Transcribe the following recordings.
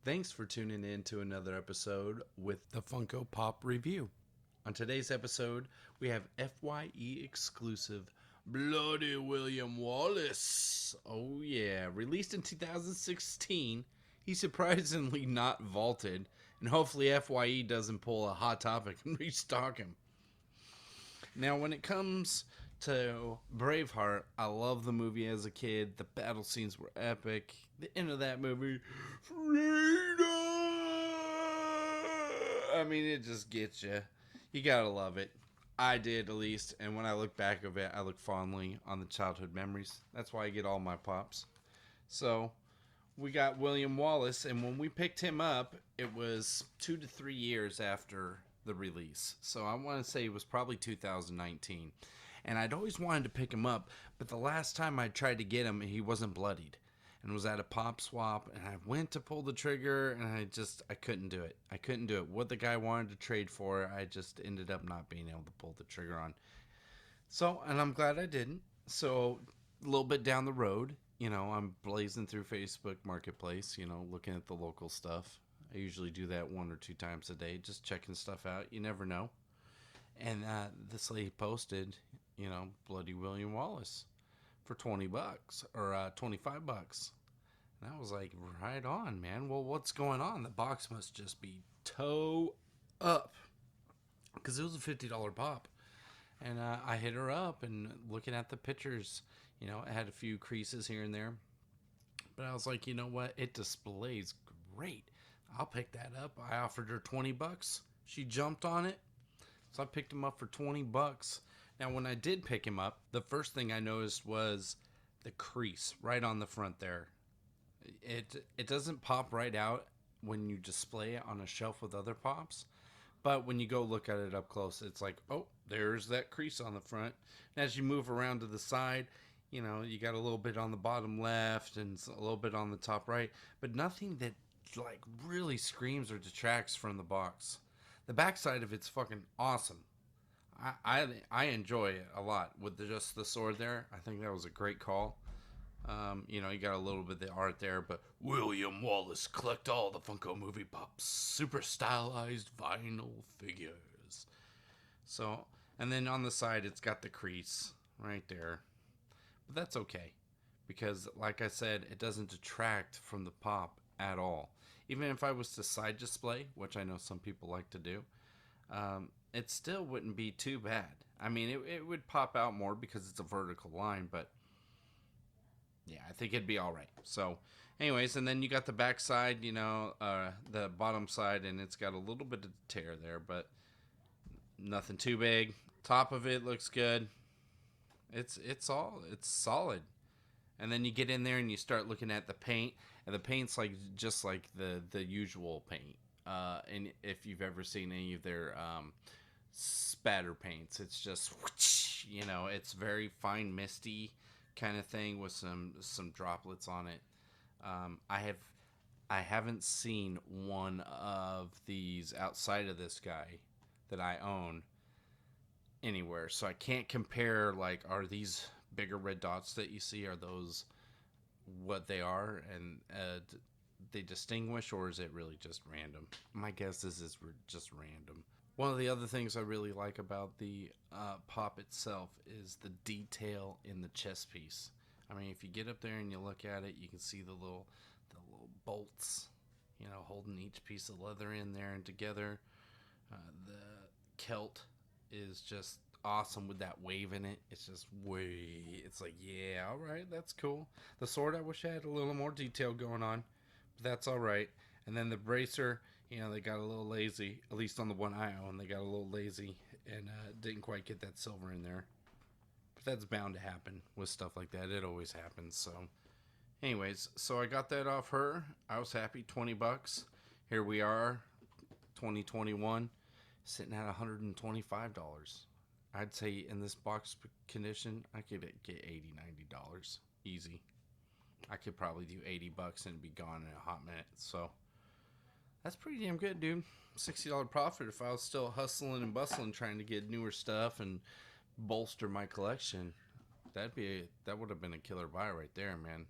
Thanks for tuning in to another episode with the Funko Pop Review. On today's episode, we have FYE exclusive Bloody William Wallace. Oh, yeah. Released in 2016, he's surprisingly not vaulted, and hopefully FYE doesn't pull a Hot Topic and restock him. Now, when it comes to Braveheart, I love the movie as a kid. The battle scenes were epic. The end of that movie, freedom! I mean, it just gets you. You gotta love it. I did, at least. And when I look back of it, I look fondly on the childhood memories. That's why I get all my pops. So, we got William Wallace, and when we picked him up, it was 2 to 3 years after the release. So I want to say it was probably 2019. And I'd always wanted to pick him up, but the last time I tried to get him, he wasn't bloodied. And was at a pop swap, and I went to pull the trigger, and I couldn't do it. I couldn't do it. What the guy wanted to trade for, I just ended up not being able to pull the trigger on. So, and I'm glad I didn't. So, a little bit down the road, I'm blazing through Facebook Marketplace, looking at the local stuff. I usually do that 1 or 2 times a day, just checking stuff out. You never know. And this lady posted, Bloody William Wallace for $20 or $25. And I was like, right on, man. Well, what's going on? The box must just be toe up because it was a $50 pop. And I hit her up, and looking at the pictures, it had a few creases here and there. But I was like, you know what? It displays great. I'll pick that up. I offered her $20. She jumped on it. So I picked him up for $20. Now, when I did pick him up, the first thing I noticed was the crease right on the front there. It doesn't pop right out when you display it on a shelf with other pops. But when you go look at it up close, it's like, oh, there's that crease on the front. And as you move around to the side, you got a little bit on the bottom left and a little bit on the top right. But nothing that like really screams or detracts from the box. The backside of it's fucking awesome. I enjoy it a lot with just the sword there. I think that was a great call. You got a little bit of the art there, but William Wallace, collect all the Funko movie pops, super stylized vinyl figures. So, and then on the side, it's got the crease right there, but that's okay because, like I said, it doesn't detract from the pop at all. Even if I was to side display, which I know some people like to do, it still wouldn't be too bad. I mean, it would pop out more because it's a vertical line, but yeah, I think it'd be all right. So, anyways, and then you got the back side, the bottom side, and it's got a little bit of tear there, but nothing too big. Top of it looks good. It's solid. And then you get in there and you start looking at the paint, and the paint's like just like the usual paint. And if you've ever seen any of their spatter paints, it's just it's very fine, misty kind of thing with some droplets on it. I haven't seen one of these outside of this guy that I own anywhere, so I can't compare. Like, are these bigger red dots that you see, are those what they are, and they distinguish, or is it really just random? My guess is it's just random. One of the other things I really like about the pop itself is the detail in the chest piece. I mean, if you get up there and you look at it, you can see the little bolts, holding each piece of leather in there and together. The kilt is just awesome with that wave in it. It's just it's like, yeah, all right, that's cool. The sword, I wish I had a little more detail going on, but that's all right. And then the bracer, they got a little lazy, at least on the one I own. They got a little lazy and didn't quite get that silver in there. But that's bound to happen with stuff like that. It always happens. So, anyways, so I got that off her. I was happy. $20. Here we are, 2021, sitting at $125. I'd say in this box condition, I could get $80, $90 easy. I could probably do $80 and it'd be gone in a hot minute. So that's pretty damn good, dude. $60 profit if I was still hustling and bustling trying to get newer stuff and bolster my collection. That would have been a killer buy right there, man.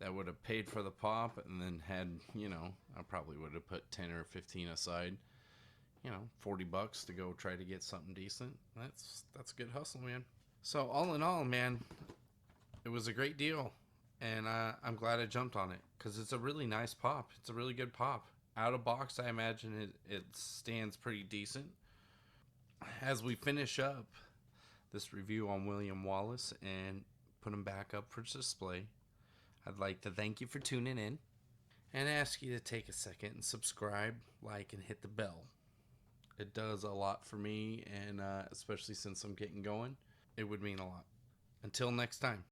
that would have paid for the pop, and then had, I probably would have put 10 or 15 aside, $40 to go try to get something decent. That's a good hustle, man. So all in all, man, it was a great deal, and I'm glad I jumped on it because it's a really nice pop. It's a really good pop. Out of box, I imagine it stands pretty decent. As we finish up this review on William Wallace and put him back up for display, I'd like to thank you for tuning in and ask you to take a second and subscribe, like, and hit the bell. It does a lot for me, and especially since I'm getting going, it would mean a lot. Until next time.